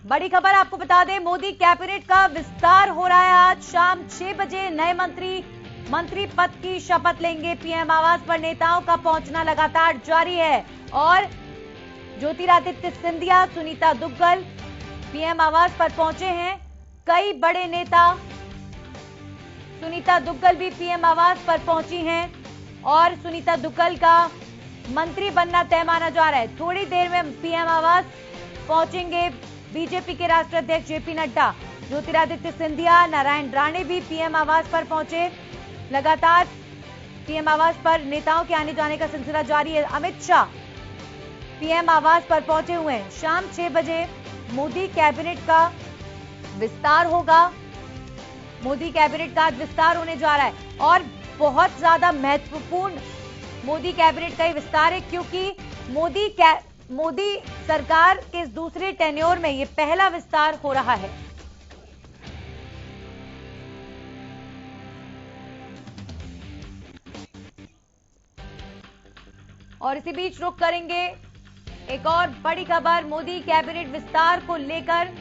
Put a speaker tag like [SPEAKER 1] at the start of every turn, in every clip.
[SPEAKER 1] बड़ी खबर आपको बता दें, मोदी कैबिनेट का विस्तार हो रहा है। आज शाम 6 बजे नए मंत्री पद की शपथ लेंगे। पीएम आवास पर नेताओं का पहुंचना लगातार जारी है और ज्योतिरादित्य सिंधिया, सुनीता दुग्गल पीएम आवास पर पहुंचे हैं। कई बड़े नेता, सुनीता दुग्गल भी पीएम आवास पर पहुंची हैं और सुनीता दुग्गल का मंत्री बनना तय माना जा रहा है। थोड़ी देर में पीएम आवास पहुंचेंगे बीजेपी के राष्ट्रीय अध्यक्ष जेपी नड्डा। ज्योतिरादित्य सिंधिया, नारायण राणे भी पीएम आवास पर पहुंचे। लगातार पीएम आवास पर नेताओं के आने जाने का सिलसिला जारी है। अमित शाह पीएम आवास पर पहुंचे हुए हैं। शाम 6 बजे मोदी कैबिनेट का विस्तार होगा। मोदी कैबिनेट का आज विस्तार होने जा रहा है और बहुत ज्यादा महत्वपूर्ण मोदी कैबिनेट का ही विस्तार है, क्योंकि मोदी सरकार के इस दूसरे टेन्योर में ये पहला विस्तार हो रहा है। और इसी बीच रुक करेंगे एक और बड़ी खबर। मोदी कैबिनेट विस्तार को लेकर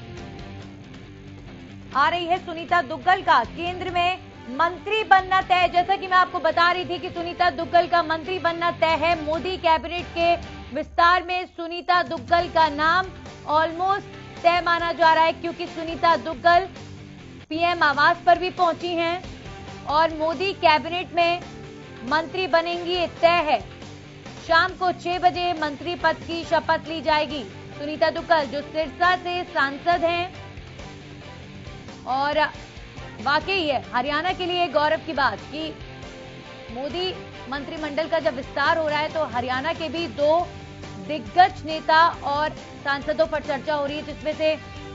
[SPEAKER 1] आ रही है। सुनीता दुग्गल का केंद्र में मंत्री बनना तय। जैसा कि मैं आपको बता रही थी कि सुनीता दुग्गल का मंत्री बनना तय है। मोदी कैबिनेट के विस्तार में सुनीता दुग्गल का नाम ऑलमोस्ट तय माना जा रहा है, क्योंकि सुनीता दुग्गल पीएम आवास पर भी पहुंची हैं और मोदी कैबिनेट में मंत्री बनेंगी, ये तय है। शाम को 6 बजे मंत्री पद की शपथ ली जाएगी। सुनीता दुग्गल जो सिरसा से सांसद हैं और वाकई है हरियाणा के लिए गौरव की बात कि मोदी मंत्रिमंडल का जब विस्तार हो रहा है तो हरियाणा के भी 2 दिग्गज नेता और सांसदों पर चर्चा हो रही है, जिसमें से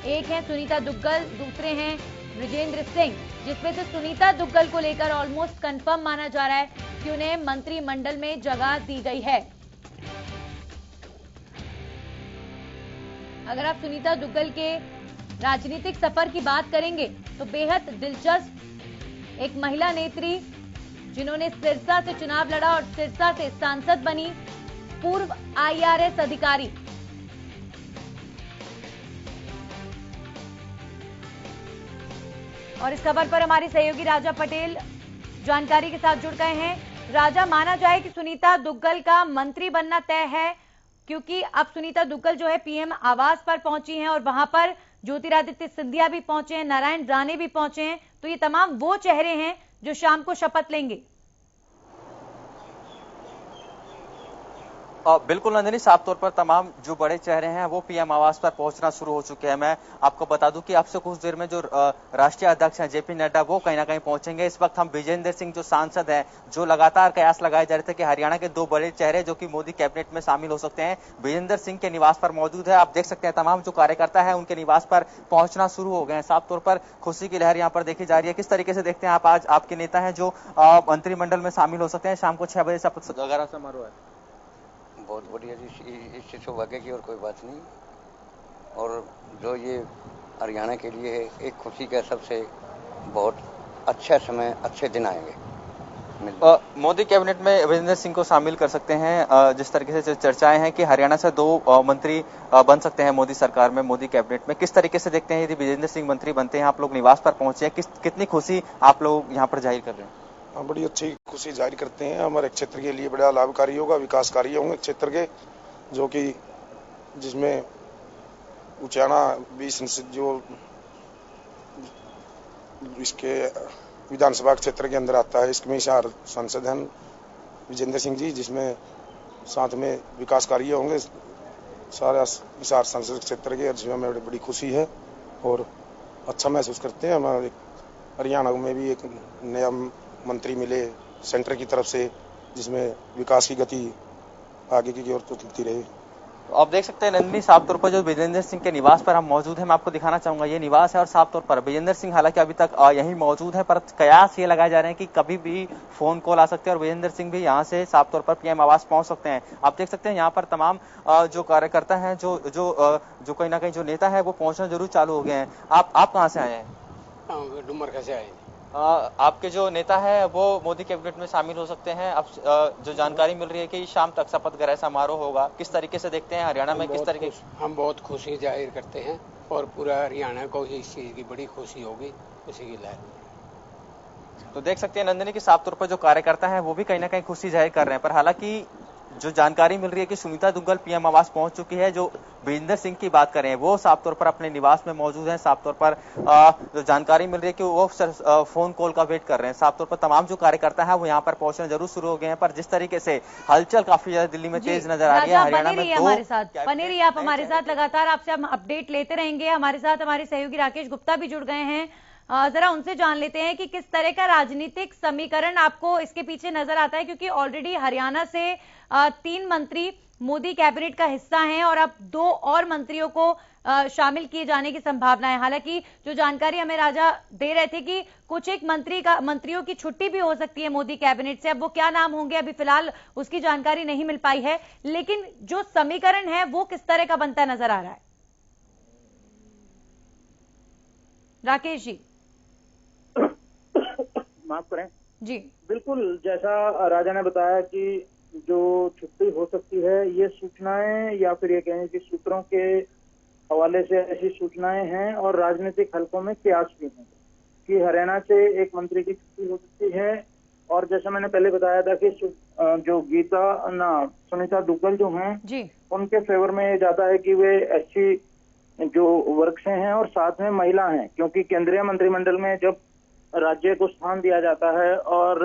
[SPEAKER 1] एक है सुनीता दुग्गल, दूसरे हैं बृजेंद्र सिंह, जिसमें से सुनीता दुग्गल को लेकर ऑलमोस्ट कंफर्म माना जा रहा है कि उन्हें मंत्रिमंडल में जगह दी गई है। अगर आप सुनीता दुग्गल के राजनीतिक सफर की बात करेंगे तो बेहद दिलचस्प एक महिला नेत्री जिन्होंने सिरसा से चुनाव लड़ा और सिरसा से सांसद बनी, पूर्व आईआरएस अधिकारी। और इस खबर पर हमारी सहयोगी राजा पटेल जानकारी के साथ जुड़ गए हैं। राजा, माना जाए कि सुनीता दुग्गल का मंत्री बनना तय है, क्योंकि अब सुनीता दुग्गल जो है पीएम आवास पर पहुंची हैं और वहां पर ज्योतिरादित्य सिंधिया भी पहुंचे हैं, नारायण राणे भी पहुंचे हैं, तो ये तमाम वो चेहरे हैं जो शाम को शपथ लेंगे।
[SPEAKER 2] बिल्कुल नंदिनी, साफ तौर पर तमाम जो बड़े चेहरे हैं वो पीएम आवास पर पहुंचना शुरू हो चुके हैं। मैं आपको बता दूं कि अब से कुछ देर में जो राष्ट्रीय अध्यक्ष हैं जेपी नड्डा वो कहीं ना कहीं पहुंचेंगे। इस वक्त हम बृजेंद्र सिंह जो सांसद हैं, जो लगातार कयास लगाए जा रहे थे कि हरियाणा के 2 बड़े चेहरे जो कि मोदी कैबिनेट में शामिल हो सकते हैं, बृजेंद्र सिंह के निवास पर मौजूद है। आप देख सकते हैं तमाम जो कार्यकर्ता है उनके निवास पर पहुंचना शुरू हो गए हैं। साफ तौर पर खुशी की लहर यहाँ पर देखी जा रही है। किस तरीके से देखते हैं आप आज आपके नेता हैं जो मंत्रिमंडल में शामिल हो सकते हैं? शाम को 6 बजे शपथ ग्रहण समारोह है।
[SPEAKER 3] बहुत बढ़िया जी, इससे सौभाग्य की और कोई बात नहीं। और जो ये हरियाणा के लिए एक खुशी का सबसे बहुत अच्छा समय, अच्छे दिन आएंगे।
[SPEAKER 2] मोदी कैबिनेट में बृजेंद्र सिंह को शामिल कर सकते हैं। जिस तरीके से चर्चाएं हैं कि हरियाणा से 2 मंत्री बन सकते हैं मोदी सरकार में, मोदी कैबिनेट में, किस तरीके से देखते हैं यदि बृजेंद्र सिंह मंत्री बनते हैं? आप लोग निवास पर पहुंचे हैं, कितनी खुशी आप लोग यहाँ पर जाहिर कर रहे हैं?
[SPEAKER 4] बड़ी अच्छी खुशी जाहिर करते हैं। हमारे क्षेत्र के लिए बड़ा लाभकारी होगा, विकास कार्य होंगे क्षेत्र के, जो कि जिसमें उचाना भी संसद जो इसके विधानसभा क्षेत्र के अंदर आता है, इसमें हिसार सांसद हैं बृजेंद्र सिंह जी, जिसमें साथ में विकास कार्य होंगे सारा हिसार संसद क्षेत्र के, जिसमें हमें बड़ी खुशी है और अच्छा महसूस करते हैं। हमारे हरियाणा में भी एक नया मंत्री मिले सेंटर की तरफ से, जिसमें विकास की गति आगे की ओर चलती रहे।
[SPEAKER 2] आप देख सकते हैं नंदिनी, साफ तौर पर जो बृजेंद्र सिंह के निवास पर हम मौजूद हैं, मैं आपको दिखाना चाहूंगा ये निवास है और साफ तौर पर बृजेंद्र सिंह हालांकि अभी तक यहीं मौजूद है, पर कयास ये लगाए जा रहे हैं कि कभी भी फोन कॉल आ सकते हैं और बृजेंद्र सिंह भी यहाँ से साफ तौर पर पीएम आवास पहुंच सकते हैं। आप देख सकते हैं यहाँ पर तमाम जो कार्यकर्ता हैं, जो कहीं ना कहीं जो नेता है वो पहुंचना जरूर चालू हो गए हैं। आप कहाँ से आए हैं?
[SPEAKER 5] डुमरका से आए।
[SPEAKER 2] आपके जो नेता है वो मोदी कैबिनेट में शामिल हो सकते हैं। अब जो जानकारी मिल रही है कि शाम तक शपथ ग्रहण समारोह होगा, किस तरीके से देखते हैं हरियाणा में? किस तरीके?
[SPEAKER 5] हम बहुत खुशी जाहिर करते हैं और पूरा हरियाणा को इस चीज की बड़ी खुशी होगी, खुशी की लहर।
[SPEAKER 2] तो देख सकते हैं नंदिनी कि साफ तौर पर जो कार्यकर्ता हैं वो भी कहीं ना कहीं खुशी जाहिर कर रहे हैं, पर हालांकि जो जानकारी मिल रही है कि सुनीता दुग्गल पीएम आवास पहुंच चुकी है, जो विजेंद्र सिंह की बात करें वो साफ तौर पर अपने निवास में मौजूद हैं। साफ तौर पर जो जानकारी मिल रही है कि वो फोन कॉल का वेट कर रहे हैं। साफ तौर पर तमाम जो कार्यकर्ता है वो यहाँ पर पहुंचना जरूर शुरू हो गए हैं, पर जिस तरीके से हलचल काफी ज्यादा दिल्ली में तेज नजर आ रही है। हरियाणा में
[SPEAKER 1] हमारे साथ बने रहिए आप हमारे साथ, लगातार आपसे हम अपडेट लेते रहेंगे। हमारे साथ हमारे सहयोगी राकेश गुप्ता भी जुड़ गए हैं, जरा उनसे जान लेते हैं कि किस तरह का राजनीतिक समीकरण आपको इसके पीछे नजर आता है, क्योंकि ऑलरेडी हरियाणा से 3 मंत्री मोदी कैबिनेट का हिस्सा हैं और अब 2 और मंत्रियों को शामिल किए जाने की संभावना है। हालांकि जो जानकारी हमें राजा दे रहे थे कि कुछ एक मंत्रियों की छुट्टी भी हो सकती है मोदी कैबिनेट से, अब वो क्या नाम होंगे अभी फिलहाल उसकी जानकारी नहीं मिल पाई है, लेकिन जो समीकरण है वो किस तरह का बनता नजर आ रहा है राकेश जी?
[SPEAKER 6] माफ करें
[SPEAKER 1] जी
[SPEAKER 6] बिल्कुल, जैसा राजा ने बताया कि जो छुट्टी हो सकती है ये सूचनाएं या फिर ये कहें कि सूत्रों के हवाले से ऐसी सूचनाएं हैं और राजनीतिक हलकों में कयास भी हैं कि हरियाणा से एक मंत्री की छुट्टी हो सकती है। और जैसा मैंने पहले बताया था कि जो सुनीता दुग्गल जो हैं
[SPEAKER 1] जी
[SPEAKER 6] उनके फेवर में ये जाता है कि वे एससी जो वर्ग से हैं और साथ में महिला हैं, क्योंकि केंद्रीय मंत्रिमंडल में जब राज्य को स्थान दिया जाता है और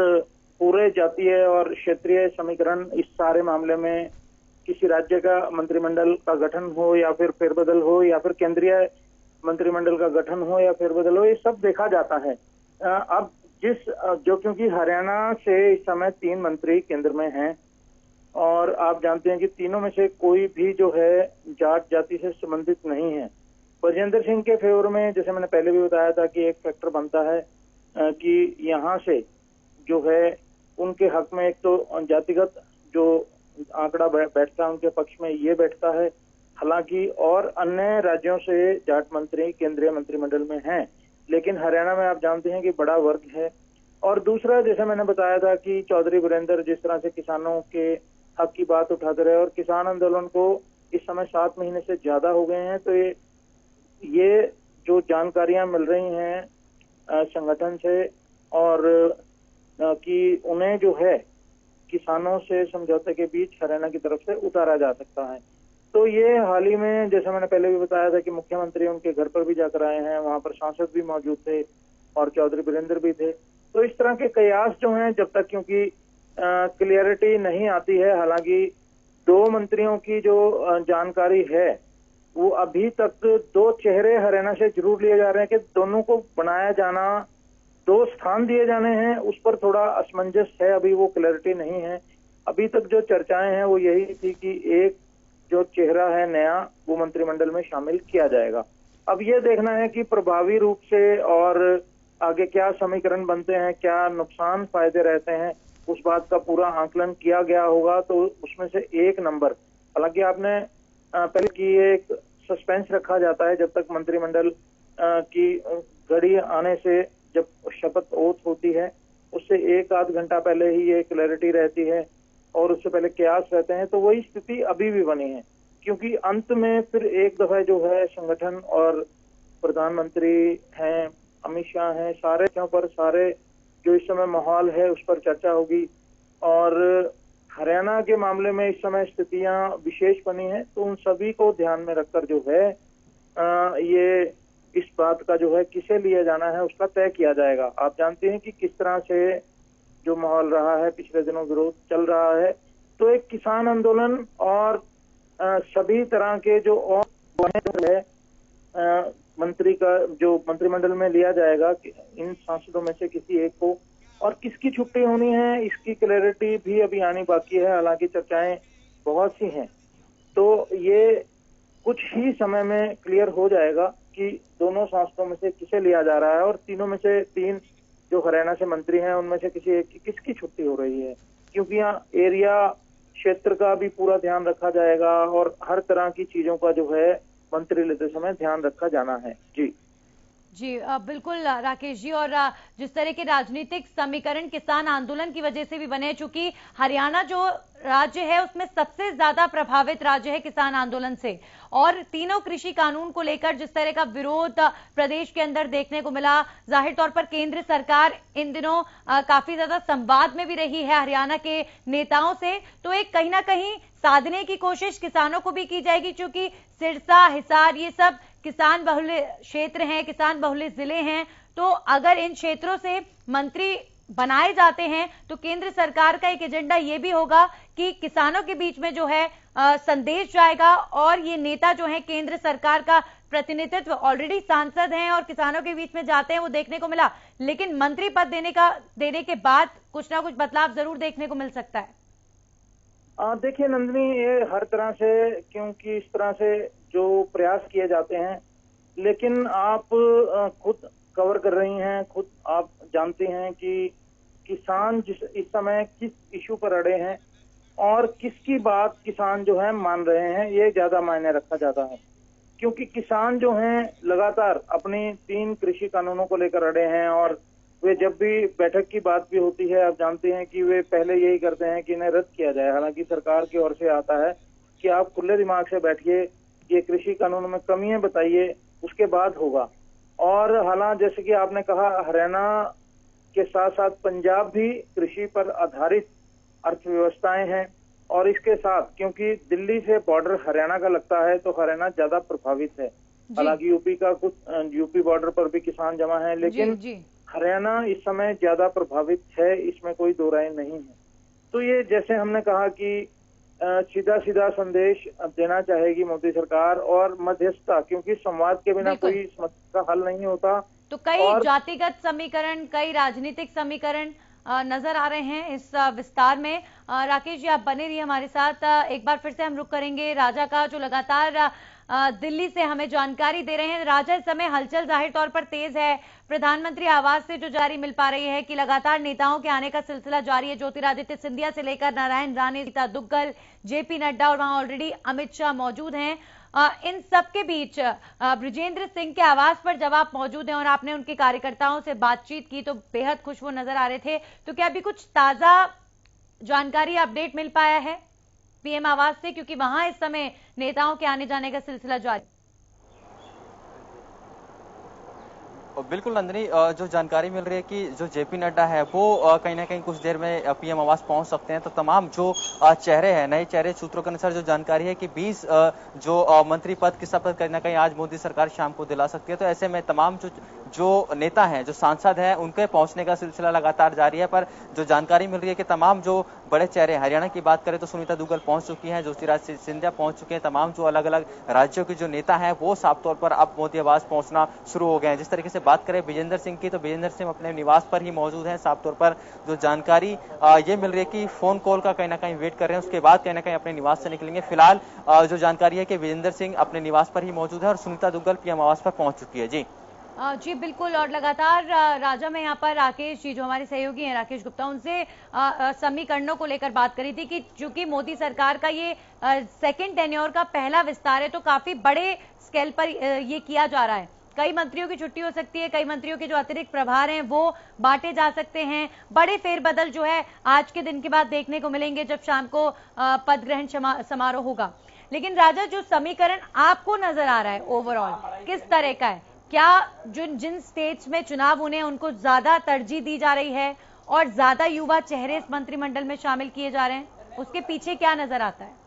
[SPEAKER 6] पूरे जातीय और क्षेत्रीय समीकरण इस सारे मामले में किसी राज्य का मंत्रिमंडल का गठन हो या फिर फेरबदल हो या फिर केंद्रीय मंत्रिमंडल का गठन हो या फेरबदल हो, ये सब देखा जाता है। अब क्योंकि हरियाणा से इस समय 3 मंत्री केंद्र में हैं और आप जानते हैं कि तीनों में से कोई भी जो है जाट जाति से संबंधित नहीं है। विजेंद्र सिंह के फेवर में जैसे मैंने पहले भी बताया था कि एक फैक्टर बनता है कि यहाँ से जो है उनके हक में एक तो जातिगत जो आंकड़ा बैठता है उनके पक्ष में ये बैठता है। हालांकि और अन्य राज्यों से जाट मंत्री केंद्रीय मंत्रिमंडल में हैं, लेकिन हरियाणा में आप जानते हैं कि बड़ा वर्ग है। और दूसरा जैसे मैंने बताया था कि चौधरी वीरेंद्र जिस तरह से किसानों के हक की बात उठाते रहे और किसान आंदोलन को इस समय 7 महीने से ज्यादा हो गए हैं, तो ये जो जानकारियां मिल रही हैं संगठन से और कि उन्हें जो है किसानों से समझौते के बीच हरियाणा की तरफ से उतारा जा सकता है। तो ये हाल ही में जैसा मैंने पहले भी बताया था कि मुख्यमंत्री उनके घर पर भी जाकर आए हैं, वहां पर सांसद भी मौजूद थे और चौधरी वीरेंद्र भी थे। तो इस तरह के कयास जो हैं जब तक क्योंकि क्लियरिटी नहीं आती है, हालांकि 2 मंत्रियों की जो जानकारी है वो अभी तक 2 चेहरे हरियाणा से जरूर लिए जा रहे हैं कि दोनों को बनाया जाना, 2 स्थान दिए जाने हैं, उस पर थोड़ा असमंजस है, अभी वो क्लैरिटी नहीं है। अभी तक जो चर्चाएं हैं वो यही थी कि एक जो चेहरा है नया वो मंत्रिमंडल में शामिल किया जाएगा। अब ये देखना है कि प्रभावी रूप से और आगे क्या समीकरण बनते हैं, क्या नुकसान फायदे रहते हैं, उस बात का पूरा आंकलन किया गया होगा। तो उसमें से एक नंबर, हालांकि आपने पहले की एक सस्पेंस रखा जाता है जब तक मंत्रिमंडल की घड़ी आने से, जब शपथ ओथ होती है उससे 1 आध घंटा पहले ही ये क्लैरिटी रहती है और उससे पहले कयास रहते हैं। तो वही स्थिति अभी भी बनी है, क्योंकि अंत में फिर एक दफा जो है संगठन और प्रधानमंत्री हैं, अमित शाह हैं, सारे पर सारे जो इस समय माहौल है उस पर चर्चा होगी। और हरियाणा के मामले में इस समय स्थितियां विशेष बनी है, तो उन सभी को ध्यान में रखकर जो है ये इस बात का जो है किसे लिया जाना है उसका तय किया जाएगा। आप जानते हैं कि किस तरह से जो माहौल रहा है, पिछले दिनों विरोध चल रहा है, तो एक किसान आंदोलन और सभी तरह के जो और है मंत्री का जो मंत्रिमंडल में लिया जाएगा इन सांसदों में से किसी एक को, और किसकी छुट्टी होनी है इसकी क्लैरिटी भी अभी आनी बाकी है। हालांकि चर्चाएं बहुत सी हैं, तो ये कुछ ही समय में क्लियर हो जाएगा कि दोनों सांसदों में से किसे लिया जा रहा है और तीनों में से 3 जो हरियाणा से मंत्री हैं उनमें से किसी एक की किसकी छुट्टी हो रही है, क्योंकि यहाँ एरिया क्षेत्र का भी पूरा ध्यान रखा जाएगा और हर तरह की चीजों का जो है मंत्री लेते समय ध्यान रखा जाना है। जी
[SPEAKER 1] जी बिल्कुल राकेश जी, और जिस तरह के राजनीतिक समीकरण किसान आंदोलन की वजह से भी बने, चूंकि हरियाणा जो राज्य है उसमें सबसे ज्यादा प्रभावित राज्य है किसान आंदोलन से, और तीनों कृषि कानून को लेकर जिस तरह का विरोध प्रदेश के अंदर देखने को मिला, जाहिर तौर पर केंद्र सरकार इन दिनों काफी ज्यादा संवाद में भी रही है हरियाणा के नेताओं से, तो एक कहीं ना कहीं साधने की कोशिश किसानों को भी की जाएगी, क्योंकि सिरसा, हिसार ये सब किसान बहुल क्षेत्र हैं, किसान बहुल जिले हैं, तो अगर इन क्षेत्रों से मंत्री बनाए जाते हैं तो केंद्र सरकार का एक एजेंडा ये भी होगा कि किसानों के बीच में जो है संदेश जाएगा, और ये नेता जो है केंद्र सरकार का प्रतिनिधित्व ऑलरेडी सांसद हैं और किसानों के बीच में जाते हैं, वो देखने को मिला, लेकिन मंत्री पद देने के बाद कुछ ना कुछ बदलाव जरूर देखने को मिल सकता है।
[SPEAKER 6] देखिए नंदिनी, ये हर तरह से, क्योंकि इस तरह से जो प्रयास किए जाते हैं, लेकिन आप खुद कवर कर रही हैं, खुद आप जानते हैं कि किसान इस समय किस इशू पर अड़े हैं और किसकी बात किसान जो है मान रहे हैं, ये ज्यादा मायने रखा जाता है, क्योंकि किसान जो हैं लगातार अपनी 3 कृषि कानूनों को लेकर अड़े हैं, और वे जब भी बैठक की बात भी होती है, आप जानते हैं कि वे पहले यही करते हैं कि इन्हें रद्द किया जाए। हालांकि सरकार की ओर से आता है कि आप खुले दिमाग से बैठिए, ये कृषि कानून में कमियां बताइए, उसके बाद होगा। और हालांकि जैसे कि आपने कहा, हरियाणा के साथ साथ पंजाब भी कृषि पर आधारित अर्थव्यवस्थाएं हैं, और इसके साथ क्योंकि दिल्ली से बॉर्डर हरियाणा का लगता है तो हरियाणा ज्यादा प्रभावित है। हालांकि यूपी का कुछ यूपी बॉर्डर पर भी किसान जमा है, लेकिन हरियाणा इस समय ज्यादा प्रभावित है, इसमें कोई दो राय नहीं है। तो ये जैसे हमने कहा कि सीधा सीधा संदेश देना चाहेगी मोदी सरकार, और मध्यस्थता, क्योंकि संवाद के बिना कोई समस्या का हल नहीं होता।
[SPEAKER 1] तो कई जातिगत समीकरण, कई राजनीतिक समीकरण नजर आ रहे हैं इस विस्तार में। राकेश जी आप बने रहिए हमारे साथ। एक बार फिर से हम रुक करेंगे राजा का, जो लगातार दिल्ली से हमें जानकारी दे रहे हैं। राजा, इस समय हलचल जाहिर तौर पर तेज है। प्रधानमंत्री आवास से जो जारी मिल पा रही है कि लगातार नेताओं के आने का सिलसिला जारी है। ज्योतिरादित्य सिंधिया से लेकर नारायण राणे, सुनीता दुग्गल, जेपी नड्डा, और वहां ऑलरेडी अमित शाह मौजूद हैं। इन सब के बीच बृजेंद्र सिंह के आवास पर जब आप मौजूद हैं और आपने उनके कार्यकर्ताओं से बातचीत की तो बेहद खुश वो नजर आ रहे थे, तो क्या अभी कुछ ताजा जानकारी, अपडेट मिल पाया है पीएम आवास से, क्योंकि वहां इस समय नेताओं के आने जाने का सिलसिला जारी?
[SPEAKER 2] बिल्कुल नंदिनी, जो जानकारी मिल रही है कि जो जेपी नड्डा है वो कहीं ना कहीं कुछ देर में पीएम आवास पहुंच सकते हैं, तो तमाम जो चेहरे हैं, नए चेहरे, सूत्रों के अनुसार जो जानकारी है कि 20 जो मंत्री पद की शपथ कहीं ना कहीं आज मोदी सरकार शाम को दिला सकती है। तो ऐसे में तमाम जो नेता हैं, जो सांसद हैं, उनके पहुंचने का सिलसिला लगातार जारी है। पर जो जानकारी मिल रही है कि तमाम जो बड़े चेहरे, हरियाणा की बात करें तो सुनीता दुग्गल पहुंच चुकी हैं, ज्योतिरादित्य सिंधिया पहुंच चुके हैं, तमाम जो अलग अलग राज्यों के जो नेता हैं वो साफ तौर पर अब मोदी आवास पहुंचना शुरू हो गए हैं। जिस तरीके से बात करें विजेंद्र सिंह की, तो विजेंद्र सिंह अपने निवास पर ही मौजूद हैं। साफ तौर पर जो जानकारी ये मिल रही है कि फोन कॉल का कहीं ना कहीं वेट कर रहे हैं, उसके बाद कहीं ना कहीं अपने निवास से निकलेंगे। फिलहाल जो जानकारी है कि विजेंद्र सिंह अपने निवास पर ही मौजूद है और सुनीता दुग्गल पीएम आवास पर पहुंच चुकी है।
[SPEAKER 1] जी बिल्कुल, और लगातार राजा में यहाँ पर राकेश जी जो हमारे सहयोगी हैं, राकेश गुप्ता, उनसे समीकरणों को लेकर बात करी थी कि चूंकि मोदी सरकार का ये सेकंड टेन्योर का पहला विस्तार है, तो काफी बड़े स्केल पर ये किया जा रहा है। कई मंत्रियों की छुट्टी हो सकती है, कई मंत्रियों के जो अतिरिक्त प्रभार हैं वो बांटे जा सकते हैं। बड़े फेरबदल जो है आज के दिन के बाद देखने को मिलेंगे जब शाम को पद ग्रहण समारोह होगा। लेकिन राजा, जो समीकरण आपको नजर आ रहा है ओवरऑल किस तरह का है? क्या जिन स्टेट्स में चुनाव होने हैं उनको ज्यादा तरजीह दी जा रही है और ज्यादा युवा चेहरे इस मंत्रिमंडल में शामिल किए जा रहे हैं, उसके पीछे क्या नजर आता है?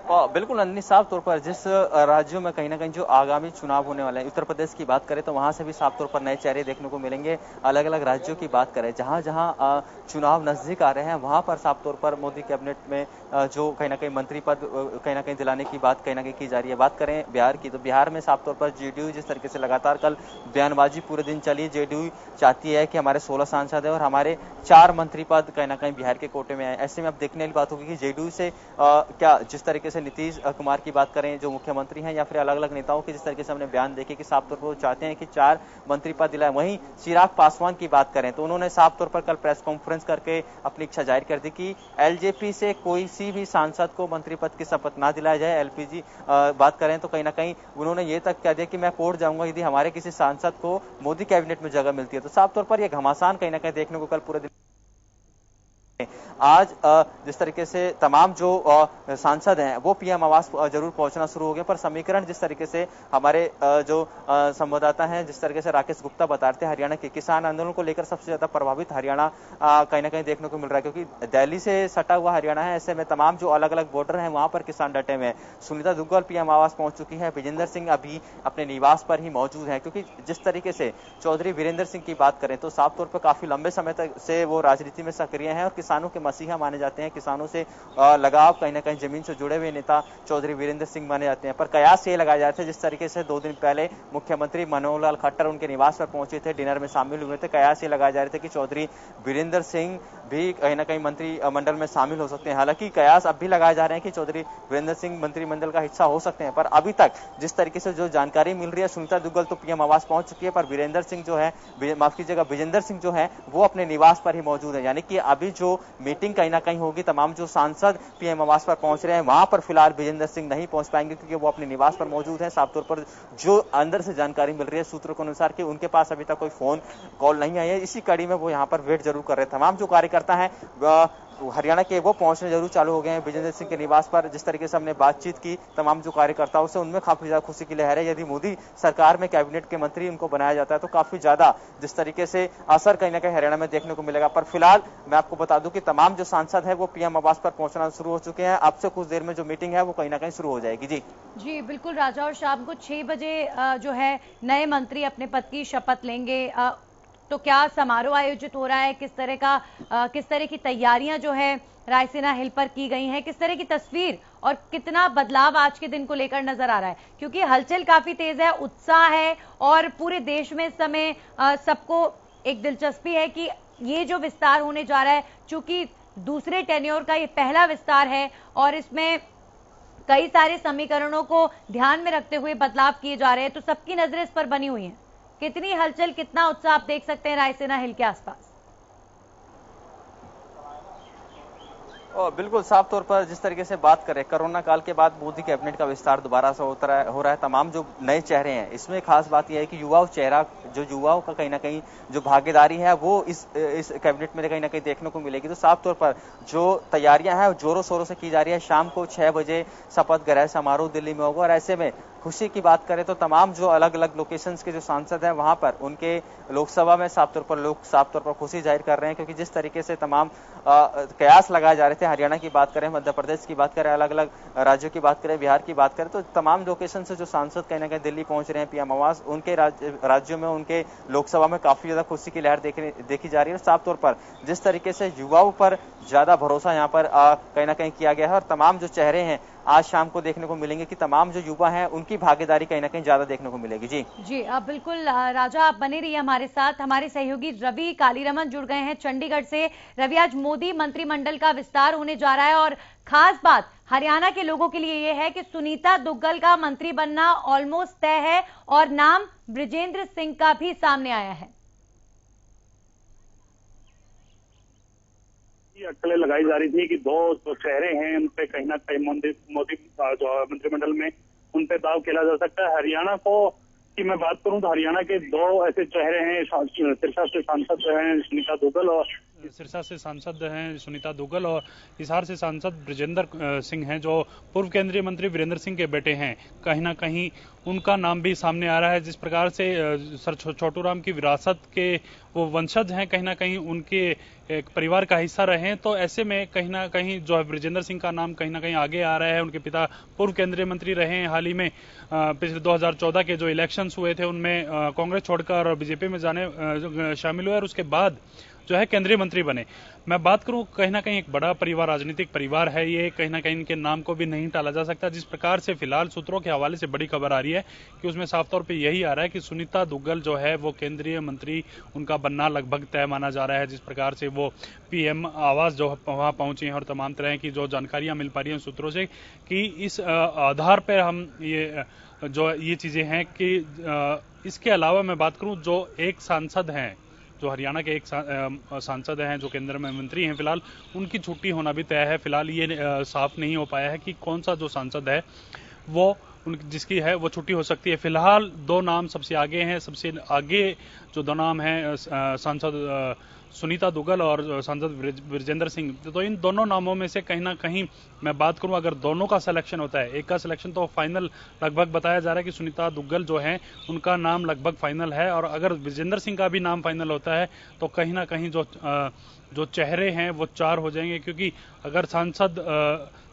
[SPEAKER 2] बिल्कुल नंदिनी, साफ तौर पर जिस राज्यों में कहीं ना कहीं जो आगामी चुनाव होने वाले हैं, उत्तर प्रदेश की बात करें तो वहां से भी साफ तौर पर नए चेहरे देखने को मिलेंगे। अलग अलग राज्यों की बात करें, जहां जहां चुनाव नजदीक आ रहे हैं वहां पर साफ तौर पर मोदी कैबिनेट में जो कहीं ना कहीं मंत्री पद कहीं ना कहीं दिलाने की बात कहीं ना कहीं की जा रही है। बात करें बिहार की, तो बिहार में साफ तौर पर जेडीयू जिस तरीके से लगातार कल बयानबाजी पूरे दिन चली, जेडीयू चाहती है कि हमारे 16 सांसद है और हमारे 4 मंत्री पद कहीं ना कहीं बिहार के कोटे में आए। ऐसे में अब देखने वाली बात होगी कि जेडीयू से क्या जिस तरीके से नीतीश कुमार की बात करें जो मुख्यमंत्री हैं, या फिर अलग अलग नेताओं के जिस तरीके से हमने बयान देखे कि साफ तौर पर वो चाहते हैं कि 4 मंत्री पद दिलाए। वहीं चिराग पासवान की बात करें तो उन्होंने साफ तौर पर कल प्रेस कॉन्फ्रेंस करके अपनी इच्छा जाहिर कर दी कि एलजेपी से कोई सी भी सांसद को मंत्री पद की शपथ ना दिलाया जाए। एलपीजी बात करें तो कहीं ना कहीं उन्होंने ये तक कह दिया कि मैं कोर्ट जाऊंगा यदि हमारे किसी सांसद को मोदी कैबिनेट में जगह मिलती है। तो साफ तौर पर यह घमासान कहीं ना कहीं देखने को कल पूरे दिन आज जिस तरीके से तमाम जो सांसद हैं वो पीएम आवास जरूर पहुंचना शुरू हो गए, पर समीकरण जिस तरीके से हमारे जो संवाददाता हैं जिस तरीके से राकेश गुप्ता बता रहे थे, हरियाणा के किसान आंदोलन को लेकर सबसे ज्यादा प्रभावित हरियाणा कहीं ना कहीं देखने को मिल रहा है, क्योंकि दिल्ली से सटा हुआ हरियाणा है। ऐसे में तमाम जो अलग अलग बॉर्डर हैं वहां पर किसान डटे हुए हैं। सुनीता दुग्गल पीएम आवास पहुंच चुकी है, विजेंद्र सिंह अभी अपने निवास पर ही मौजूद है, क्योंकि जिस तरीके से चौधरी वीरेंद्र सिंह की बात करें तो साफ तौर पर काफी लंबे समय तक से वो राजनीति में सक्रिय हैं और किसानों के मसीहा माने जाते हैं। किसानों से लगाव कहीं ना कहीं जमीन से जुड़े हुए नेता चौधरी वीरेंद्र सिंह माने जाते हैं। पर कयास ये लगाए जाते थे जिस तरीके से 2 दिन पहले मुख्यमंत्री मनोहर लाल खट्टर उनके निवास पर पहुंचे थे, डिनर में शामिल हुए थे, कयास ये लगाए जा रहे थे कि चौधरी वीरेंद्र सिंह भी कहीं ना कहीं मंत्रिमंडल में शामिल हो सकते हैं। हालांकि कयास अब भी लगाए जा रहे हैं कि चौधरी वीरेंद्र सिंह मंत्रिमंडल का हिस्सा हो सकते हैं, पर अभी तक जिस तरीके से जो जानकारी मिल रही है, सुनीता दुग्गल तो पीएम आवास पहुंच चुकी है, पर वीरेंद्र सिंह जो है, माफ कीजिएगा, विजेंद्र सिंह जो है वो अपने निवास पर ही मौजूद है। यानी कि अभी जो मीटिंग कहीं ना कहीं होगी, तमाम जो सांसद पीएम आवास पर पहुंच रहे हैं वहां पर फिलहाल विजेंद्र सिंह नहीं पहुंच पाएंगे, क्योंकि वो अपने निवास पर मौजूद है। साफ तौर पर जो अंदर से जानकारी मिल रही है सूत्रों के अनुसार कि उनके पास अभी तक कोई फोन कॉल नहीं आई है, इसी कड़ी में वो यहाँ पर वेट जरूर कर रहे हैं। तमाम जो कार्यकर्ता है हरियाणा के वो पहुंचने जरूर चालू हो गए हैं विजेंद्र सिंह के निवास पर। जिस तरीके से हमने बातचीत की तमाम जो कार्यकर्ताओं से, उनमें काफी ज्यादा खुशी की लहर है। यदि मोदी सरकार में कैबिनेट के मंत्री उनको बनाया जाता है तो काफी ज्यादा जिस तरीके से असर कहीं ना कहीं हरियाणा में देखने को मिलेगा। पर फिलहाल मैं आपको बता दूं कि तमाम जो सांसद है वो पीएम आवास पर पहुंचना शुरू हो चुके हैं। अब से कुछ देर में जो मीटिंग है वो कहीं ना कहीं शुरू हो जाएगी। जी
[SPEAKER 1] बिल्कुल राजा, और शाम को 6 बजे जो है नए मंत्री अपने पद की शपथ लेंगे। तो क्या समारोह आयोजित हो रहा है, किस तरह की तैयारियां जो है रायसीना हिल पर की गई हैं, किस तरह की तस्वीर और कितना बदलाव आज के दिन को लेकर नजर आ रहा है, क्योंकि हलचल काफी तेज है, उत्साह है और पूरे देश में इस समय सबको एक दिलचस्पी है कि ये जो विस्तार होने जा रहा है, चूंकि दूसरे टेन्योर का ये पहला विस्तार है और इसमें कई सारे समीकरणों को ध्यान में रखते हुए बदलाव किए जा रहे हैं, तो सबकी नजरें इस पर बनी हुई हैं। कितनी हलचल, कितना उत्साह आप देख सकते हैं रायसीना हिल के आसपास?
[SPEAKER 2] बिल्कुल साफ तौर पर जिस तरीके से बात करें, कोरोना काल के बाद मोदी कैबिनेट का विस्तार दोबारा से हो रहा है। तमाम जो नए चेहरे हैं, इसमें खास बात यह है कि युवाओं का कहीं ना कहीं जो भागीदारी है वो इस कैबिनेट में कहीं ना कहीं देखने को मिलेगी। तो साफ तौर पर जो तैयारियां हैं जोरों शोरों से की जा रही है। शाम को 6 बजे शपथ ग्रहण समारोह दिल्ली में होगा और ऐसे में खुशी की बात करें तो तमाम जो अलग अलग लोकेशंस के जो सांसद हैं वहां पर उनके लोकसभा में साफ तौर पर खुशी जाहिर कर रहे हैं, क्योंकि जिस तरीके से तमाम कयास लगाए जा रहे थे, हरियाणा की बात करें, मध्य प्रदेश की बात करें, अलग अलग राज्यों की बात करें, बिहार की बात करें, तो तमाम लोकेशन से जो सांसद कहीं ना कहीं दिल्ली पहुंच रहे हैं पीएम आवास, उनके राज्यों में, उनके लोकसभा में काफी ज्यादा खुशी की लहर देखी जा रही है। साफ तौर पर जिस तरीके से युवाओं पर ज्यादा भरोसा यहाँ पर कहीं ना कहीं किया गया है और तमाम जो चेहरे हैं आज शाम को देखने को मिलेंगे कि तमाम जो युवा हैं उनकी भागीदारी कहीं ना कहीं ज्यादा देखने को मिलेगी। जी
[SPEAKER 1] अब बिल्कुल राजा, आप बने रहिए हमारे साथ। हमारे सहयोगी रवि कालीरमन जुड़ गए हैं चंडीगढ़ से। रवि, आज मोदी मंत्रिमंडल का विस्तार होने जा रहा है और खास बात हरियाणा के लोगों के लिए यह है कि सुनीता दुग्गल का मंत्री बनना ऑलमोस्ट तय है और नाम बृजेंद्र सिंह का भी सामने आया है।
[SPEAKER 6] अटकलें लगाई जा रही थी कि दो जो चेहरे हैं उन पे कहीं ना कहीं मोदी जो मंत्रिमंडल में उन पे दाव खेला जा सकता है। हरियाणा को की मैं बात करूं तो हरियाणा के 2 ऐसे चेहरे हैं, सिरसा से सांसद हैं सुनीता दुग्गल और
[SPEAKER 7] हिसार से सांसद बृजेंद्र सिंह हैं, जो पूर्व केंद्रीय मंत्री वीरेंद्र सिंह के बेटे हैं। कहीं ना कहीं उनका नाम भी सामने आ रहा है। जिस प्रकार से सर छोटू राम की विरासत के वो वंशज हैं, कहीं ना कहीं उनके एक परिवार का हिस्सा रहे हैं, तो ऐसे में कहीं ना कहीं जो है बृजेंद्र सिंह का नाम कहीं ना कहीं आगे आ रहा है। उनके पिता पूर्व केंद्रीय मंत्री रहे हैं। हाल ही में पिछले 2014 के जो इलेक्शंस हुए थे उनमें कांग्रेस छोड़कर बीजेपी में शामिल हुए और उसके बाद जो है केंद्रीय मंत्री बने। मैं बात करूं, कहीं ना कहीं एक बड़ा परिवार, राजनीतिक परिवार है ये, कहीं ना कहीं इनके नाम को भी नहीं टाला जा सकता। जिस प्रकार से फिलहाल सूत्रों के हवाले से बड़ी खबर आ रही है कि उसमें साफ तौर पे यही आ रहा है कि सुनीता दुग्गल जो है वो केंद्रीय मंत्री, उनका बनना लगभग तय माना जा रहा है। जिस प्रकार से वो पीएम आवास जो वहां पहुंची हैं और तमाम तरह की जो जानकारियां मिल पा रही हैं सूत्रों से, कि इस आधार पर हम ये चीजें हैं कि इसके अलावा मैं बात करूं, जो एक सांसद हैं, जो हरियाणा के एक सांसद हैं, जो केंद्र में मंत्री हैं, फिलहाल उनकी छुट्टी होना भी तय है। फिलहाल ये साफ नहीं हो पाया है कि कौन सा जो सांसद है वो जिसकी है वो छुट्टी हो सकती है। फिलहाल दो नाम सबसे आगे हैं। सबसे आगे जो दो नाम हैं, सांसद सुनीता दुग्गल और सांसद विजेंद्र सिंह, तो इन दोनों नामों में से कहीं ना कहीं मैं बात करूं, अगर दोनों का सिलेक्शन होता है, एक का सिलेक्शन तो फाइनल लगभग बताया जा रहा है कि सुनीता दुग्गल जो है उनका नाम लगभग फाइनल है, और अगर विजेंद्र सिंह का भी नाम फाइनल होता है तो कहीं ना कहीं जो चेहरे हैं वो 4 हो जाएंगे। क्योंकि अगर सांसद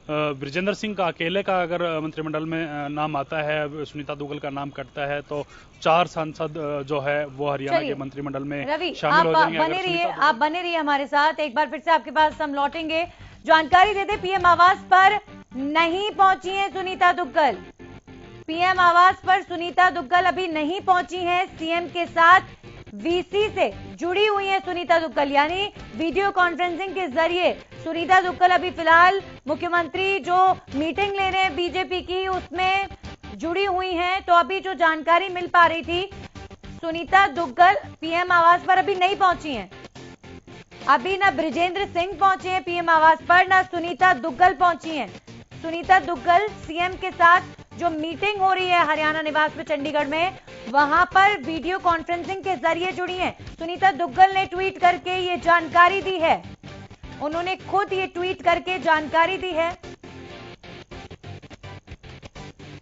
[SPEAKER 7] विजेंद्र सिंह का अकेले का अगर मंत्रिमंडल में नाम आता है, सुनीता दुग्गल का नाम कटता है, तो 4 सांसद जो है वो हरियाणा के मंत्रिमंडल में शामिल हो जाएंगे।
[SPEAKER 1] आप बने रहिए हमारे साथ। एक बार फिर से आपके पास हम लौटेंगे। जानकारी देते, पीएम आवास पर नहीं पहुंची है सुनीता दुग्गल। पीएम आवास पर सुनीता दुग्गल अभी नहीं पहुंची है। सीएम के साथ वीसी से जुड़ी हुई है सुनीता दुग्गल, यानी वीडियो कॉन्फ्रेंसिंग के जरिए सुनीता दुग्गल अभी फिलहाल मुख्यमंत्री जो मीटिंग ले रहे हैं बीजेपी की, उसमें जुड़ी हुई हैं। तो अभी जो जानकारी मिल पा रही थी, सुनीता दुग्गल पीएम आवास पर अभी नहीं पहुंची हैं। अभी ना ब्रिजेंद्र सिंह पहुंचे हैं पीएम आवास पर, ना सुनीता दुग्गल पहुंची हैं। सुनीता दुग्गल सीएम के साथ जो मीटिंग हो रही है हरियाणा निवास में चंडीगढ़ में, वहां पर वीडियो कॉन्फ्रेंसिंग के जरिए जुड़ी हैं। सुनीता दुग्गल ने ट्वीट करके ये जानकारी दी है। उन्होंने खुद ये ट्वीट करके जानकारी दी है।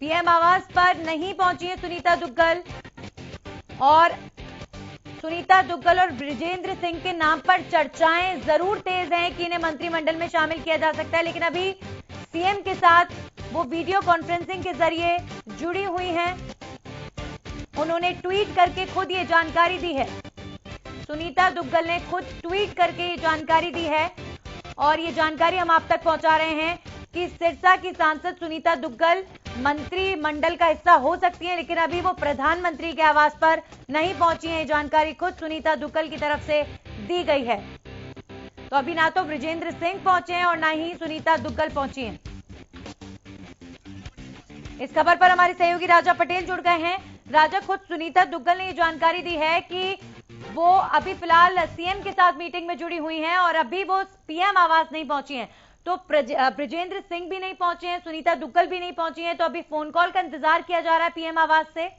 [SPEAKER 1] पीएम आवास पर नहीं पहुंची है सुनीता दुग्गल, और सुनीता दुग्गल और ब्रिजेंद्र सिंह के नाम पर चर्चाएं जरूर तेज हैं कि इन्हें मंत्रिमंडल में शामिल किया जा सकता है, लेकिन अभी सीएम के साथ वो वीडियो कॉन्फ्रेंसिंग के जरिए जुड़ी हुई हैं। उन्होंने ट्वीट करके खुद ये जानकारी दी है। सुनीता दुग्गल ने खुद ट्वीट करके ये जानकारी दी है, और ये जानकारी हम आप तक पहुंचा रहे हैं कि सिरसा की सांसद सुनीता दुग्गल मंत्रिमंडल का हिस्सा हो सकती है, लेकिन अभी वो प्रधानमंत्री के आवास पर नहीं पहुंची है। जानकारी खुद सुनीता दुग्गल की तरफ से दी गई है। तो अभी ना तो ब्रिजेंद्र सिंह पहुंचे हैं और ना ही सुनीता दुग्गल पहुंची हैं। इस खबर पर हमारे सहयोगी राजा पटेल जुड़ गए हैं। राजा, खुद सुनीता दुग्गल ने ये जानकारी दी है कि वो अभी फिलहाल सीएम के साथ मीटिंग में जुड़ी हुई हैं और अभी वो पीएम आवास नहीं पहुंची हैं। तो ब्रिजेंद्र सिंह भी नहीं पहुंचे हैं, सुनीता दुग्गल भी नहीं पहुंची हैं, तो अभी फोन कॉल का इंतजार किया जा रहा है पीएम आवास से।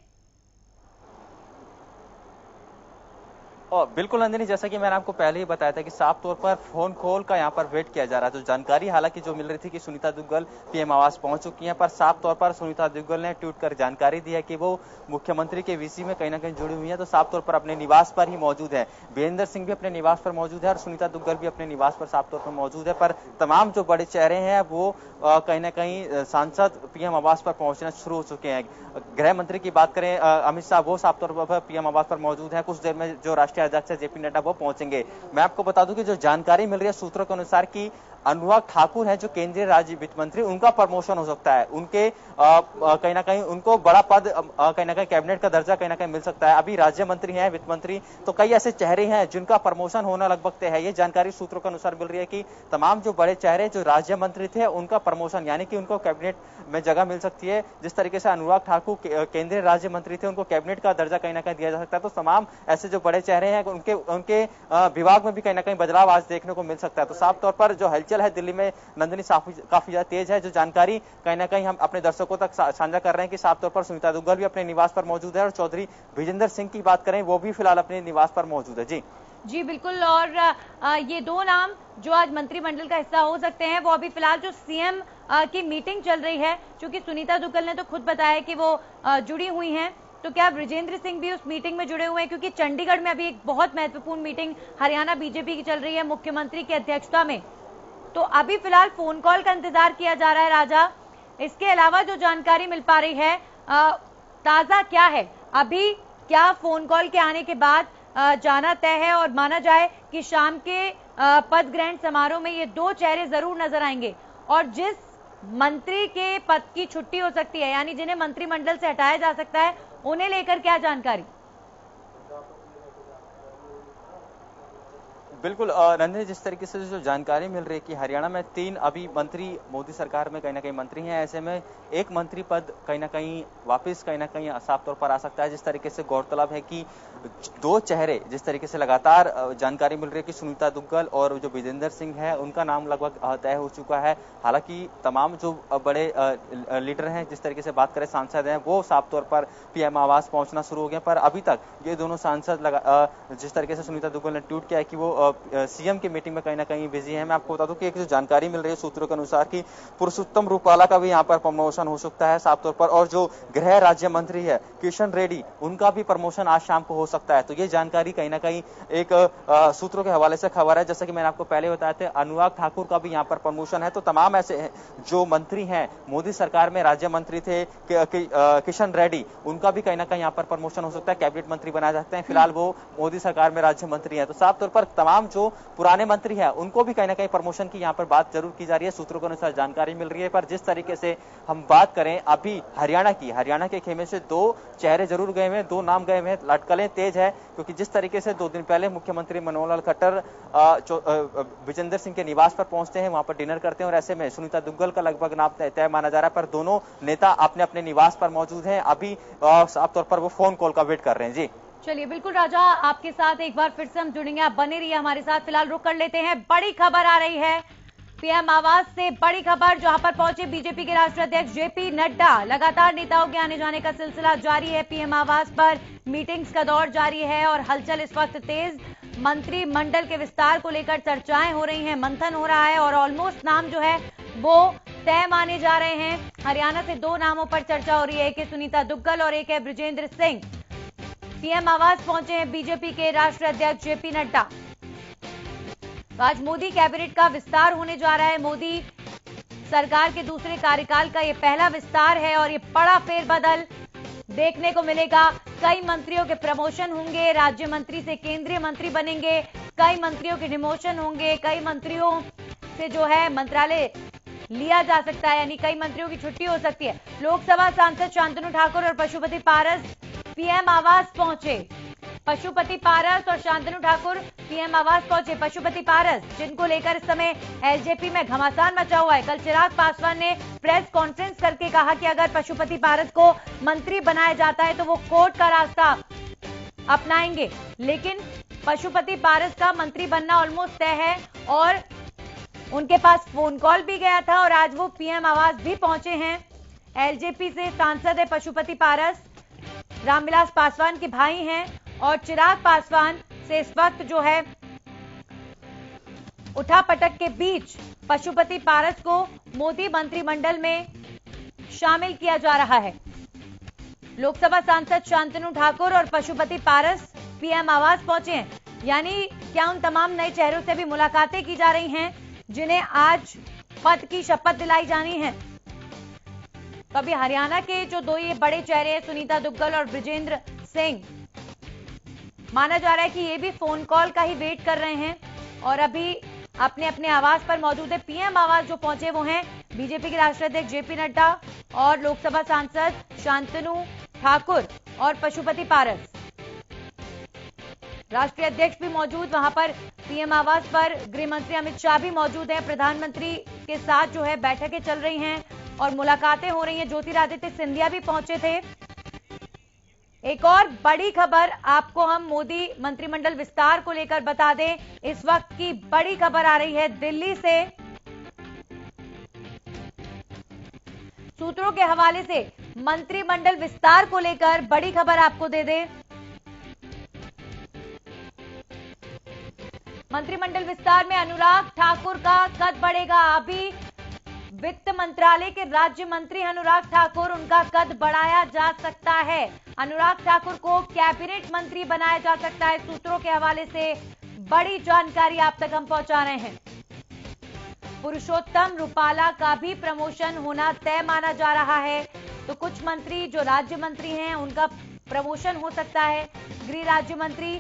[SPEAKER 2] और बिल्कुल नंदिनी, जैसा कि मैंने आपको पहले ही बताया था कि साफ तौर पर फोन कॉल का यहाँ पर वेट किया जा रहा है। तो जानकारी हालांकि जो मिल रही थी कि सुनीता दुग्गल पीएम आवास पहुंच चुकी हैं, पर साफ तौर पर सुनीता दुग्गल ने ट्वीट कर जानकारी दी है कि वो मुख्यमंत्री के वीसी में कहीं ना कहीं जुड़ी हुई है। तो साफ तौर पर अपने निवास पर ही मौजूद है। वीरेंद्र सिंह भी अपने निवास पर मौजूद है और सुनीता दुग्गल भी अपने निवास पर साफ तौर पर मौजूद है। पर तमाम जो बड़े चेहरे हैं वो कहीं ना कहीं सांसद पीएम आवास पर पहुंचना शुरू हो चुके हैं। गृह मंत्री की बात करें, अमित शाह, वो साफ तौर पर पीएम आवास पर मौजूद है। कुछ देर में जो राष्ट्रीय अध्यक्ष जेपी नड्डा वो पहुंचेंगे। मैं आपको बता दूं कि जो जानकारी मिल रही है सूत्रों के अनुसार कि अनुराग ठाकुर है जो केंद्रीय राज्य वित्त मंत्री, उनका प्रमोशन हो सकता है। उनके कहीं ना कहीं उनको बड़ा पद कहीं ना कहीं कैबिनेट का दर्जा कहीं ना कहीं मिल सकता है। अभी राज्य मंत्री हैं, वित्त मंत्री, तो कई ऐसे चेहरे हैं जिनका प्रमोशन होना लगभग तय है। ये जानकारी सूत्रों के अनुसार मिल रही है कि तमाम जो बड़े चेहरे जो राज्य मंत्री थे उनका प्रमोशन यानी कि उनको कैबिनेट में जगह मिल सकती है। जिस तरीके से अनुराग ठाकुर केंद्रीय राज्य मंत्री थे, उनको कैबिनेट का दर्जा कहीं ना कहीं दिया जा सकता है। तो तमाम ऐसे जो बड़े चेहरे हैं उनके विभाग में भी कहीं ना कहीं बदलाव आज देखने को मिल सकता है। तो साफ तौर पर जो हलचल है दिल्ली में नंदिनी काफी ज्यादा तेज है। जो जानकारी कहीं ना कहीं हम अपने दर्शकों तक साझा कर रहे हैं कि साफ तौर पर सुनीता दुग्गल भी अपने निवास पर मौजूद है और चौधरी विजेंद्र सिंह की बात करें वो भी फिलहाल अपने निवास पर मौजूद है। जी
[SPEAKER 1] बिल्कुल। और ये दो नाम जो आज मंत्रिमंडल का हिस्सा हो सकते हैं वो अभी फिलहाल जो सीएम की मीटिंग चल रही है, क्योंकि सुनीता दुग्गल ने तो खुद बताया कि वो जुड़ी हुई हैं, तो क्या ब्रिजेंद्र सिंह भी उस मीटिंग में जुड़े हुए हैं? क्योंकि चंडीगढ़ में अभी एक बहुत महत्वपूर्ण मीटिंग हरियाणा बीजेपी की चल रही है मुख्यमंत्री की अध्यक्षता में। तो अभी फिलहाल फोन कॉल का इंतजार किया जा रहा है। राजा, इसके अलावा जो जानकारी मिल पा रही है ताजा क्या है? अभी क्या फोन कॉल के आने के बाद जाना तय है और माना जाए कि शाम के पद ग्रहण समारोह में ये दो चेहरे जरूर नजर आएंगे। और जिस मंत्री के पद की छुट्टी हो सकती है, यानी जिन्हें मंत्रिमंडल से हटाया जा सकता है, उन्हें लेकर क्या जानकारी?
[SPEAKER 2] बिल्कुल रंजनी, जिस तरीके से जो जानकारी मिल रही है कि हरियाणा में 3 अभी मंत्री मोदी सरकार में कहीं ना कहीं मंत्री हैं, ऐसे में एक मंत्री पद कहीं ना कहीं वापस कहीं ना कहीं साफ तौर पर आ सकता है। जिस तरीके से गौरतलब है कि 2 चेहरे, जिस तरीके से लगातार जानकारी मिल रही है कि सुनीता दुग्गल और जो विजेंद्र सिंह है उनका नाम लगभग तय हो चुका है। हालांकि तमाम जो बड़े लीडर हैं, जिस तरीके से बात करें सांसद हैं, वो साफ तौर पर पीएम आवास पहुंचना शुरू हो गया, पर अभी तक ये दोनों सांसद जिस तरीके से सुनीता दुग्गल ने ट्वीट किया है कि वो सीएम की मीटिंग में कहीं ना कहीं बिजी है। मैं आपको बता दूं कि एक जो जानकारी मिल रही है सूत्रों के अनुसार कि पुरुषोत्तम रूपाला का भी यहाँ पर प्रमोशन हो सकता है साफ तौर पर, और जो गृह राज्य मंत्री है किशन रेड्डी, उनका भी प्रमोशन आज शाम को हो सकता है। तो ये जानकारी कहीं ना कहीं एक सूत्रों के हवाले से खबर है। जैसा कि मैंने आपको पहले बताया था, अनुराग ठाकुर का भी यहाँ पर प्रमोशन है। तो तमाम ऐसे जो मंत्री हैं, मोदी सरकार में राज्य मंत्री थे किशन रेड्डी, उनका भी कहीं ना कहीं यहाँ पर प्रमोशन हो सकता है, कैबिनेट मंत्री बनाए जाते हैं। फिलहाल वो मोदी सरकार में राज्य मंत्री है। तो साफ तौर पर तमाम जो पुराने मंत्री हैं उनको भी कहीं ना कहीं प्रमोशन की यहाँ पर बात जरूर की जा रही है, सूत्रों के अनुसार जानकारी मिल रही है। पर जिस तरीके से हम बात करें अभी हरियाणा के खेमे से 2 चेहरे जरूर गए हैं, 2 नाम गए हैं, लटकलें तेज है, क्योंकि जिस तरीके से 2 दिन पहले मुख्यमंत्री मनोहर लाल खट्टर विजेंद्र सिंह के निवास पर पहुंचते हैं, वहां पर डिनर करते हैं, और ऐसे में सुनीता दुग्गल का लगभग नाम तय माना जा रहा है। पर दोनों नेता अपने अपने निवास पर मौजूद हैं। अभी साफ तौर पर वो फोन कॉल का वेट कर रहे हैं। जी
[SPEAKER 1] चलिए, बिल्कुल राजा, आपके साथ एक बार फिर से हम जुड़ेंगे, आप बने रहिए हमारे साथ। फिलहाल रुक कर लेते हैं, बड़ी खबर आ रही है पीएम आवास से, बड़ी खबर जहां पर पहुंचे बीजेपी के राष्ट्रीय अध्यक्ष जेपी नड्डा। लगातार नेताओं के आने जाने का सिलसिला जारी है, पीएम आवास पर मीटिंग्स का दौर जारी है और हलचल इस वक्त तेज। मंत्रिमंडल के विस्तार को लेकर चर्चाएं हो रही हैं, मंथन हो रहा है और ऑलमोस्ट नाम जो है वो तय माने जा रहे हैं। हरियाणा से 2 नामों पर चर्चा हो रही है, एक है सुनीता दुग्गल और एक है विजेंद्र सिंह। पीएम आवास पहुंचे हैं बीजेपी के राष्ट्रीय अध्यक्ष जेपी नड्डा। तो आज मोदी कैबिनेट का विस्तार होने जा रहा है। मोदी सरकार के दूसरे कार्यकाल का ये पहला विस्तार है और ये बड़ा फेरबदल देखने को मिलेगा। कई मंत्रियों के प्रमोशन होंगे, राज्य मंत्री से केंद्रीय मंत्री बनेंगे, कई मंत्रियों के डिमोशन होंगे, कई मंत्रियों से जो है मंत्रालय लिया जा सकता है, यानी कई मंत्रियों की छुट्टी हो सकती है। लोकसभा सांसद शांतनु ठाकुर और पशुपति पारस पीएम आवास पहुंचे। पशुपति पारस और शांतनु ठाकुर पीएम आवास पहुंचे। पशुपति पारस, जिनको लेकर इस समय एलजेपी में घमासान मचा हुआ है। कल चिराग पासवान ने प्रेस कॉन्फ्रेंस करके कहा कि अगर पशुपति पारस को मंत्री बनाया जाता है तो वो कोर्ट का रास्ता अपनाएंगे, लेकिन पशुपति पारस का मंत्री बनना ऑलमोस्ट तय है और उनके पास फोन कॉल भी गया था और आज वो पीएम आवास भी पहुंचे हैं। एलजेपी से सांसद है पशुपति पारस, रामविलास पासवान के भाई हैं और चिराग पासवान से इस वक्त जो है उठापटक के बीच पशुपति पारस को मोदी मंत्रिमंडल में शामिल किया जा रहा है। लोकसभा सांसद शांतनु ठाकुर और पशुपति पारस पीएम आवास पहुंचे हैं, यानी क्या उन तमाम नए चेहरों से भी मुलाकातें की जा रही हैं जिन्हें आज पद की शपथ दिलाई जानी है। तो अभी हरियाणा के जो 2 ये बड़े चेहरे हैं, सुनीता दुग्गल और विजेंद्र सिंह, माना जा रहा है कि ये भी फोन कॉल का ही वेट कर रहे हैं और अभी अपने अपने आवास पर मौजूद है। पीएम आवास जो पहुंचे वो हैं बीजेपी के राष्ट्रीय अध्यक्ष जेपी नड्डा और लोकसभा सांसद शांतनु ठाकुर और पशुपति पारस। राष्ट्रीय अध्यक्ष भी मौजूद वहां पर पीएम आवास पर, गृह मंत्री अमित शाह भी मौजूद हैं। प्रधानमंत्री के साथ जो है बैठकें चल रही हैं और मुलाकातें हो रही हैं। ज्योतिरादित्य सिंधिया भी पहुंचे थे। एक और बड़ी खबर आपको हम मोदी मंत्रिमंडल विस्तार को लेकर बता दें, इस वक्त की बड़ी खबर आ रही है दिल्ली से। सूत्रों के हवाले से मंत्रिमंडल विस्तार को लेकर बड़ी खबर आपको दे दें। मंत्रिमंडल विस्तार में अनुराग ठाकुर का कद बढ़ेगा। अभी वित्त मंत्रालय के राज्य मंत्री अनुराग ठाकुर, उनका कद बढ़ाया जा सकता है। अनुराग ठाकुर को कैबिनेट मंत्री बनाया जा सकता है। सूत्रों के हवाले से बड़ी जानकारी आप तक हम पहुंचा रहे हैं। पुरुषोत्तम रूपाला का भी प्रमोशन होना तय माना जा रहा है। तो कुछ मंत्री जो राज्य मंत्री हैं उनका प्रमोशन हो सकता है। गृह राज्य मंत्री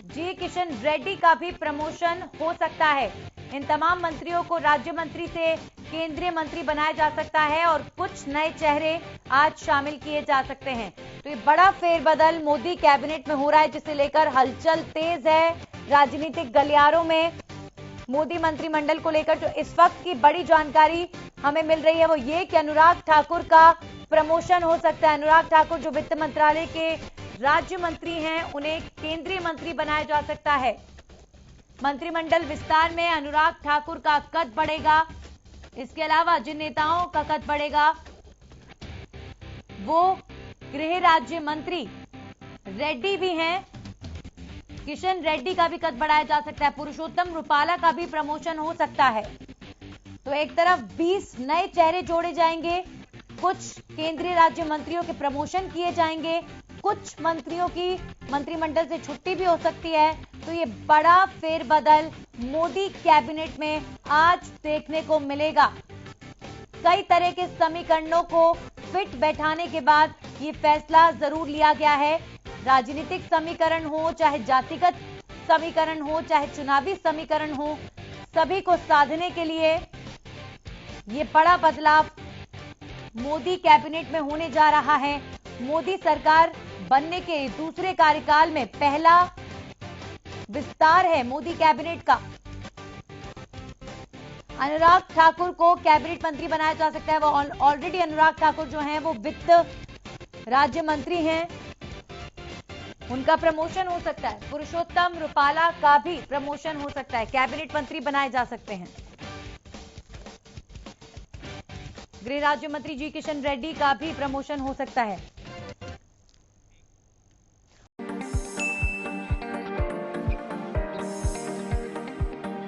[SPEAKER 1] जी किशन रेड्डी का भी प्रमोशन हो सकता है। इन तमाम मंत्रियों को राज्य मंत्री से केंद्रीय मंत्री बनाया जा सकता है और कुछ नए चेहरे आज शामिल किए जा सकते हैं। तो ये बड़ा फेरबदल मोदी कैबिनेट में हो रहा है, जिसे लेकर हलचल तेज है राजनीतिक गलियारों में। मोदी मंत्रिमंडल को लेकर जो इस वक्त की बड़ी जानकारी हमें मिल रही है वो ये कि अनुराग ठाकुर का प्रमोशन हो सकता है। अनुराग ठाकुर जो वित्त मंत्रालय के राज्य मंत्री हैं, उन्हें केंद्रीय मंत्री बनाया जा सकता है। मंत्रिमंडल विस्तार में अनुराग ठाकुर का कद बढ़ेगा। इसके अलावा जिन नेताओं का कद बढ़ेगा वो गृह राज्य मंत्री रेड्डी भी हैं। किशन रेड्डी का भी कद बढ़ाया जा सकता है। पुरुषोत्तम रुपाला का भी प्रमोशन हो सकता है। तो एक तरफ 20 नए चेहरे जोड़े जाएंगे, कुछ केंद्रीय राज्य मंत्रियों के प्रमोशन किए जाएंगे, कुछ मंत्रियों की मंत्रिमंडल से छुट्टी भी हो सकती है। तो ये बड़ा फेरबदल मोदी कैबिनेट में आज देखने को मिलेगा। कई तरह के समीकरणों को फिट बैठाने के बाद ये फैसला जरूर लिया गया है। राजनीतिक समीकरण हो, चाहे जातिगत समीकरण हो, चाहे चुनावी समीकरण हो, सभी को साधने के लिए ये बड़ा बदलाव मोदी कैबिनेट में होने जा रहा है। मोदी सरकार बनने के दूसरे कार्यकाल में पहला विस्तार है मोदी कैबिनेट का। अनुराग ठाकुर को कैबिनेट मंत्री बनाया जा सकता है। वो ऑलरेडी अनुराग ठाकुर जो हैं वो वित्त राज्य मंत्री हैं, उनका प्रमोशन हो सकता है। पुरुषोत्तम रुपाला का भी प्रमोशन हो सकता है, कैबिनेट मंत्री बनाए जा सकते हैं। गृह राज्य मंत्री जी किशन रेड्डी का भी प्रमोशन हो सकता है।